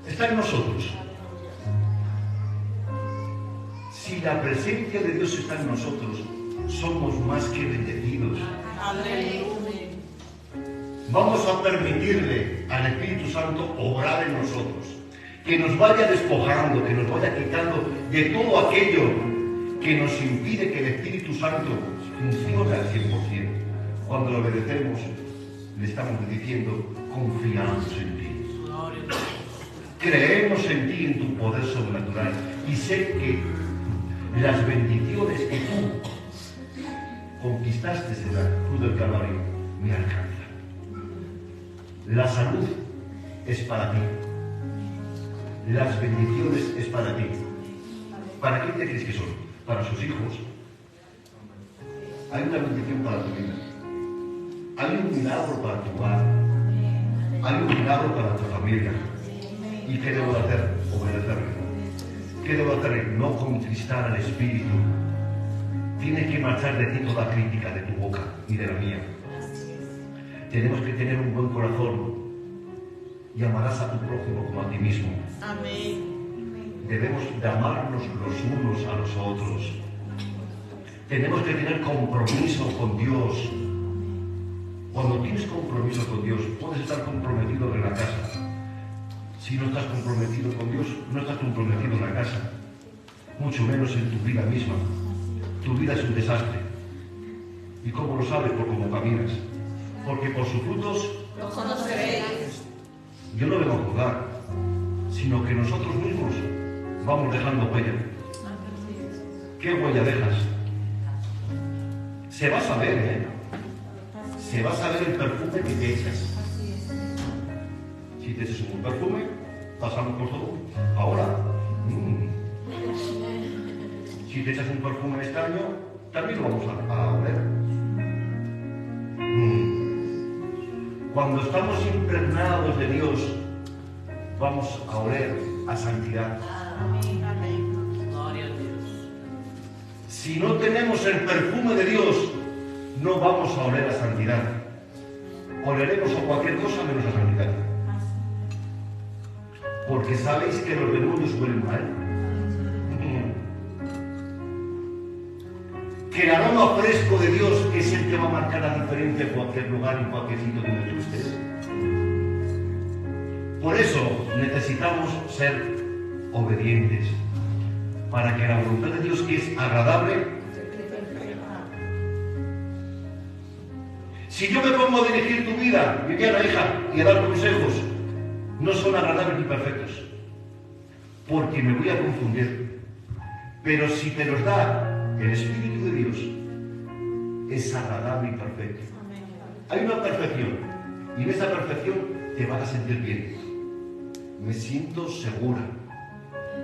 está en nosotros. Si la presencia de Dios está en nosotros, somos más que bendecidos. Aleluya. Vamos a permitirle al Espíritu Santo obrar en nosotros, que nos vaya despojando, que nos vaya quitando de todo aquello que nos impide que el Espíritu Santo funcione al 100%. Cuando lo obedecemos, le estamos diciendo: confiamos en ti. Creemos en ti, en tu poder sobrenatural. Y sé que las bendiciones que tú conquistaste en la cruz del Calvario me alcanzan. La salud es para ti. Las bendiciones es para ti. ¿Para quién te crees que son? Para sus hijos. Hay una bendición para tu vida. Hay un milagro para tu hogar. Hay un milagro para tu familia. ¿Y qué debo hacer? Obedecerle. ¿Qué debo hacer? No contristar al Espíritu. Tiene que marchar de ti toda crítica de tu boca y de la mía. Tenemos que tener un buen corazón y amarás a tu prójimo como a ti mismo. Amén. Debemos de amarnos los unos a los otros. Tenemos que tener compromiso con Dios. Cuando tienes compromiso con Dios, puedes estar comprometido en la casa. Si no estás comprometido con Dios, no estás comprometido en la casa. Mucho menos en tu vida misma. Tu vida es un desastre. ¿Y cómo lo sabes? Por cómo caminas. Porque por sus frutos Los conoceréis. yo no vengo a juzgar, sino que nosotros mismos vamos dejando huella. ¿Qué huella dejas? Se va a saber, ¿eh? Se va a saber el perfume que te echas. Si te echas un perfume, pasamos por todo. Ahora, si te echas un perfume extraño, también lo vamos a oler. Cuando estamos impregnados de Dios, vamos a oler a santidad. Gloria a Dios. Si no tenemos el perfume de Dios, no vamos a oler a santidad. Oleremos a cualquier cosa menos a santidad. Porque sabéis que los demonios huelen mal. Que el aroma fresco de Dios es el que va a marcar la diferencia en cualquier lugar, en cualquier sitio donde tú estés. Por eso necesitamos ser obedientes, para que la voluntad de Dios, que es agradable, si yo me pongo a dirigir tu vida, Viviana, hija, y a dar consejos, no son agradables ni perfectos, porque me voy a confundir. Pero si te los da el Espíritu de Dios, es agradable y perfecto. Hay una perfección, y en esa perfección te vas a sentir bien. Me siento segura,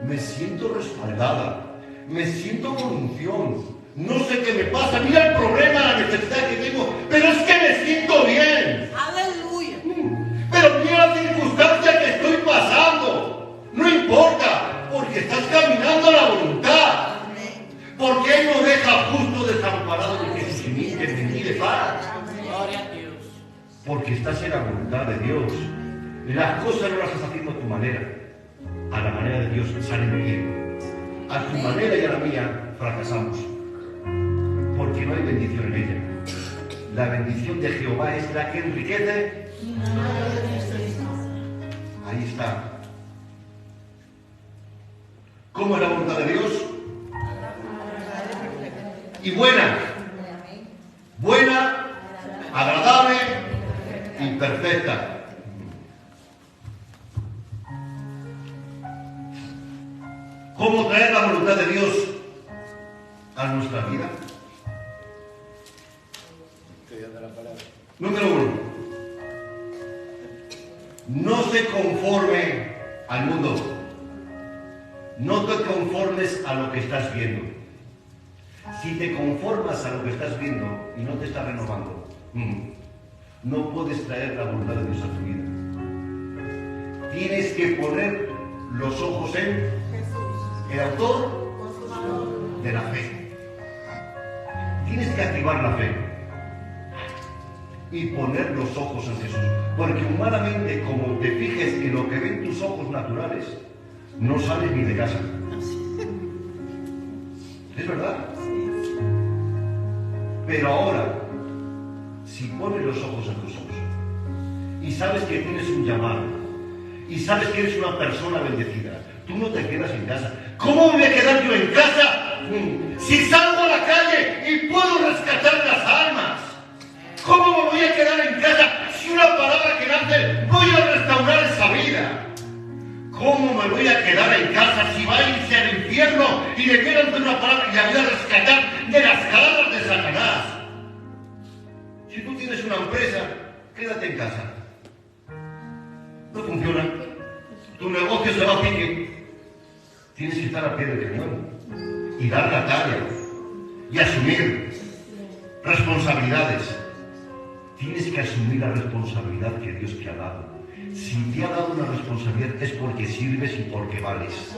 me siento respaldada, me siento con unción. No sé qué me pasa, mira el problema, la necesidad que tengo, pero es que me siento bien. Aleluya. Pero mira la circunstancia que estoy pasando. No importa, porque estás caminando a la voluntad. Porque Él no deja justo desamparado de que se inicie en ti de paz. Gloria a Dios. Porque estás en la voluntad de Dios. Las cosas no las estás haciendo a tu manera. A la manera de Dios salen bien. A tu manera y a la mía fracasamos. Porque porque no hay bendición en ella. La bendición de Jehová es la que enriquece. Ahí está. ¿Cómo es la voluntad de Dios? Y buena. Buena, agradable y perfecta. ¿Cómo traer la voluntad de Dios a nuestra vida? Número 1. No se conforme al mundo. No te conformes a lo que estás viendo. Si te conformas a lo que estás viendo y no te estás renovando, no puedes traer la voluntad de Dios a tu vida. Tienes que poner los ojos en el autor de la fe. Tienes que activar la fe y poner los ojos en Jesús. Porque humanamente, como te fijes en lo que ven tus ojos naturales, no sales ni de casa. ¿Es verdad? Pero ahora, si pones los ojos en Jesús y sabes que tienes un llamado y sabes que eres una persona bendecida, tú no te quedas en casa. ¿Cómo me voy a quedar yo en casa si salgo a la calle y puedo rescatar las almas? ¿Cómo me voy a quedar en casa si una palabra que nace voy a restaurar esa vida? ¿Cómo me voy a quedar en casa si va a irse al infierno y le quieran hacer una palabra y la voy a rescatar de las garras de Satanás? Si tú tienes una empresa, quédate en casa. No funciona. Tu negocio se va a pique. Tienes que estar a pie de cañón y dar la talla y asumir responsabilidades. Tienes que asumir la responsabilidad que Dios te ha dado. Si te ha dado una responsabilidad es porque sirves y porque vales.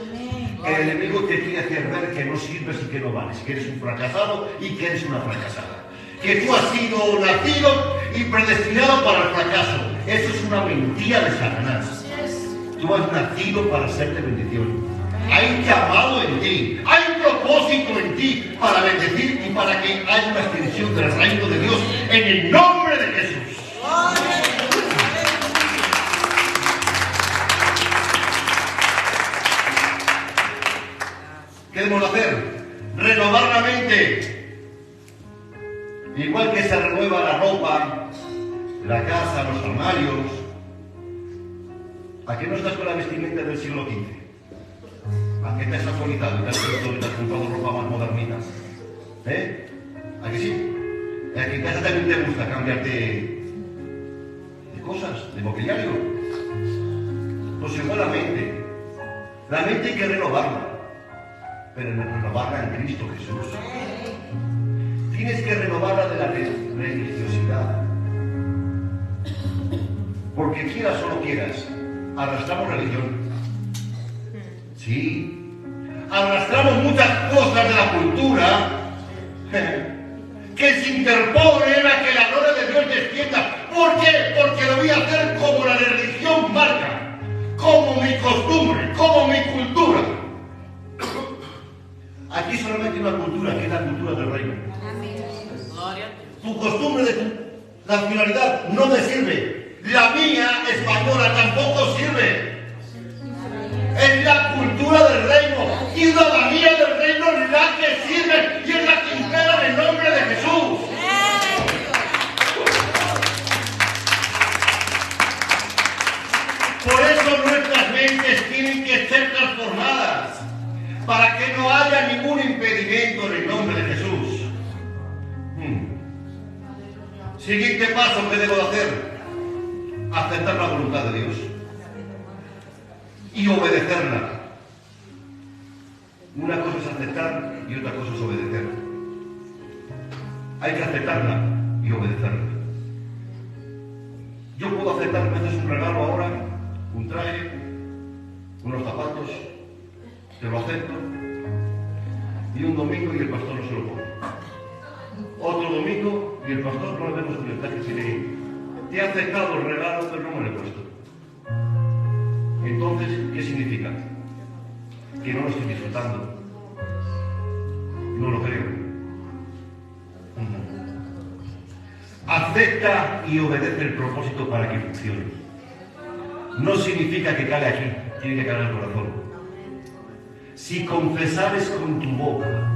El enemigo te quiere hacer ver que no sirves y que no vales, que eres un fracasado y que eres una fracasada. Que tú has sido nacido y predestinado para el fracaso. Eso es una mentira de Satanás. Tú has nacido para ser de bendición. Hay llamado en ti, hay propósito en ti para bendecir y para que haya una extensión del reino de Dios en el nombre de Jesús. ¿Qué debemos hacer? Renovar la mente. Igual que se renueva la ropa, la casa, los armarios. ¿A qué no estás con la vestimenta del siglo XV? ¿A qué te has actualizado y te has comprado ropa más modernita? ¿A que sí? ¿A que en casa también te gusta cambiarte de cosas, de mobiliario? Pues igual la mente. La mente hay que renovarla, pero renovarla en Cristo Jesús. Tienes que renovarla de la religiosidad. Porque quieras o no quieras, arrastramos religión. Sí. Arrastramos muchas cosas de la cultura que se interponen a que la gloria de Dios descienda. ¿Por qué? Porque lo voy a hacer como la religión marca, como mi costumbre, como mi cultura. Aquí solamente hay una cultura, que es la cultura del reino. Tu costumbre de tu nacionalidad no me sirve. La mía, española, tampoco sirve. Es la cultura del reino, ciudadanía del reino es la que sirve y es la que impera en el nombre de Jesús. Por eso nuestras mentes tienen que ser transformadas, para que no haya ningún impedimento en el nombre de Jesús. Siguiente paso que debo de hacer: aceptar la voluntad de Dios y obedecerla. Una cosa es aceptar y otra cosa es obedecer. Hay que aceptarla y obedecerla. Yo puedo aceptar, me haces un regalo ahora, un traje, unos zapatos, te lo acepto, y un domingo y el pastor no se lo pone. Otro domingo y el pastor no le vemos un mensaje sin él. Te he aceptado el regalo, pero no me lo he puesto. Entonces, ¿qué significa? Que no lo estoy disfrutando. No lo creo. Acepta y obedece el propósito para que funcione. No significa que cale aquí, tiene que caer el corazón. Si confesares con tu boca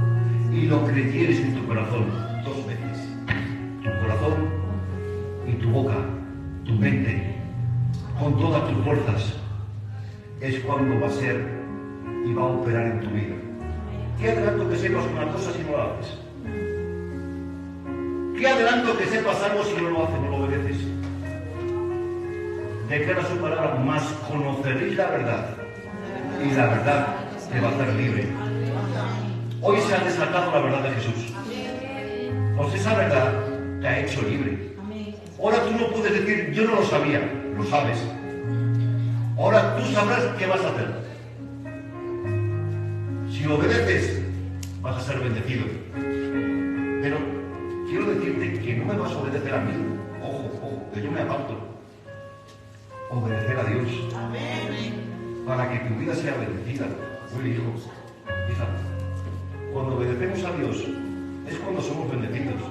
y lo creyeres en tu corazón 2 veces, tu corazón y tu boca, tu mente, con todas tus fuerzas, es cuando va a ser y va a operar en tu vida. ¿Qué adelanto que sepas una cosa si no la haces? ¿Qué adelanto que sepas algo si no lo haces, no lo obedeces? Declara su palabra, mas conoceréis la verdad, y la verdad te va a hacer libre. Hoy se ha desatado la verdad de Jesús. Pues esa verdad te ha hecho libre. Ahora tú no puedes decir, yo no lo sabía, lo sabes. Ahora tú sabrás qué vas a hacer. Si obedeces, vas a ser bendecido. Pero quiero decirte que no me vas a obedecer a mí. Ojo, ojo, que yo me aparto. Obedecer a Dios. Para que tu vida sea bendecida. Oye, hijo, hija, cuando obedecemos a Dios, es cuando somos bendecidos.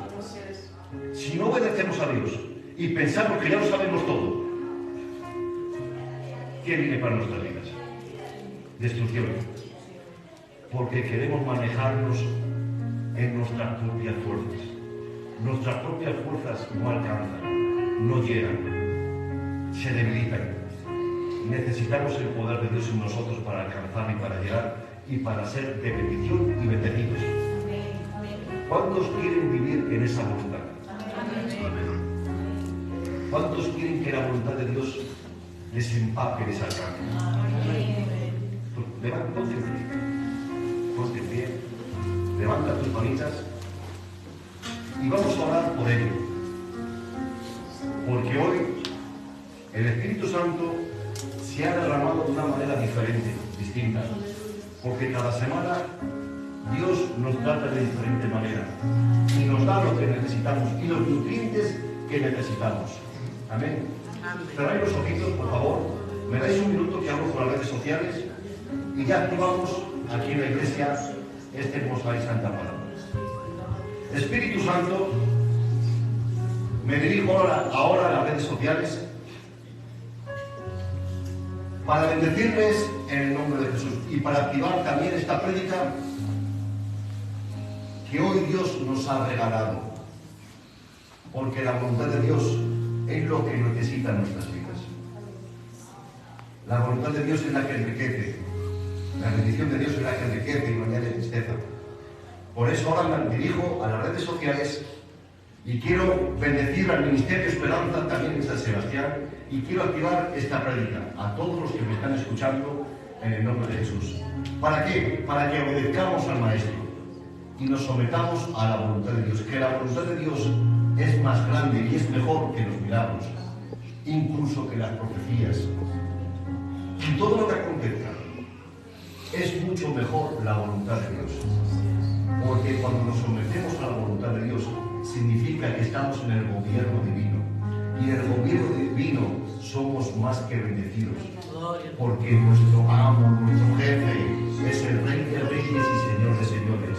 Si no obedecemos a Dios y pensamos que ya lo sabemos todo, ¿qué viene para nuestras vidas? Destrucción. Porque queremos manejarnos en nuestras propias fuerzas. Nuestras propias fuerzas no alcanzan, no llegan, se debilitan. Necesitamos el poder de Dios en nosotros para alcanzar y para llegar y para ser de bendición y bendecidos. ¿Cuántos quieren vivir en esa voluntad? ¿Cuántos quieren que la voluntad de Dios les empape, les alcance? Ponte en pie, levanta tus manitas y vamos a orar por ello. Porque hoy el Espíritu Santo se ha derramado de una manera diferente, distinta. Porque cada semana Dios nos trata de diferente manera y nos da lo que necesitamos y los nutrientes que necesitamos. Amén. Cerráis los ojitos, por favor. Me dais un minuto que hablo por las redes sociales y ya activamos aquí en la iglesia este hermosa y santa palabra. Espíritu Santo, me dirijo ahora a las redes sociales para bendecirles en el nombre de Jesús y para activar también esta prédica que hoy Dios nos ha regalado, porque la voluntad de Dios es lo que necesitan nuestras vidas. La voluntad de Dios es la que enriquece, la bendición de Dios es la que enriquece y no añade tristeza. Por eso ahora me dirijo a las redes sociales y quiero bendecir al Ministerio Esperanza también en San Sebastián y quiero activar esta prédica a todos los que me están escuchando en el nombre de Jesús. ¿Para qué? Para que obedezcamos al Maestro y nos sometamos a la voluntad de Dios, que la voluntad de Dios es más grande y es mejor que los milagros, incluso que las profecías. Y todo lo que acontezca es mucho mejor la voluntad de Dios. Porque cuando nos sometemos a la voluntad de Dios, significa que estamos en el gobierno divino. Y en el gobierno divino somos más que bendecidos. Porque nuestro amo, nuestro jefe, es el Rey de Reyes y Señor de Señores.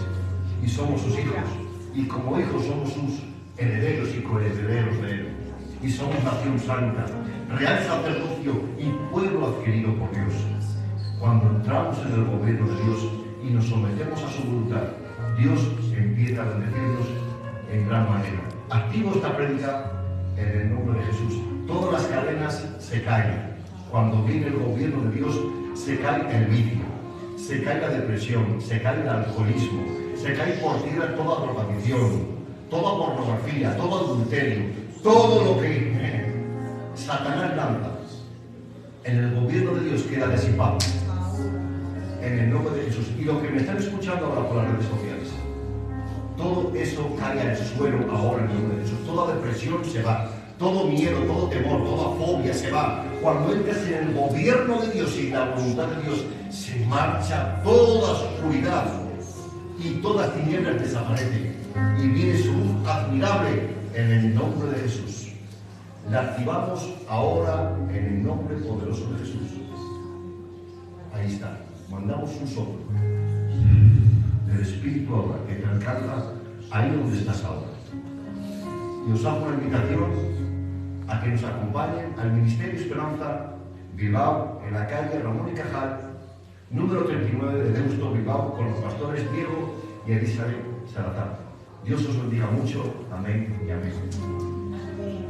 Y somos sus hijos. Y como hijos somos sus herederos y coherederos de Él. Y somos nación santa, real sacerdocio y pueblo adquirido por Dios. Cuando entramos en el gobierno de Dios y nos sometemos a su voluntad, Dios empieza a bendecirnos en gran manera. Activo esta prédica en el nombre de Jesús. Todas las cadenas se caen. Cuando viene el gobierno de Dios, se cae el vicio, se cae la depresión, se cae el alcoholismo, se cae por tierra toda drogadicción, toda pornografía, todo adulterio, todo lo que Satanás lanza. En el gobierno de Dios queda disipado. En el nombre de Jesús. Y lo que me están escuchando ahora por las redes sociales, todo eso cae al suelo ahora en el nombre de Jesús. Toda depresión se va, todo miedo, todo temor, toda fobia se va. Cuando entras en el gobierno de Dios y la voluntad de Dios, se marcha toda oscuridad y todas tinieblas desaparecen. Y viene su luz admirable en el nombre de Jesús. La activamos ahora en el nombre poderoso de Jesús. Ahí está. Mandamos un soplo del Espíritu ahora que te alcanza ahí donde estás ahora. y os hago una invitación a que nos acompañen al Ministerio Esperanza Bilbao, en la calle Ramón y Cajal, número 39 de Deusto, Bilbao, con los pastores Diego y Elizabeth Salazar. Dios os bendiga mucho. Amén y amén.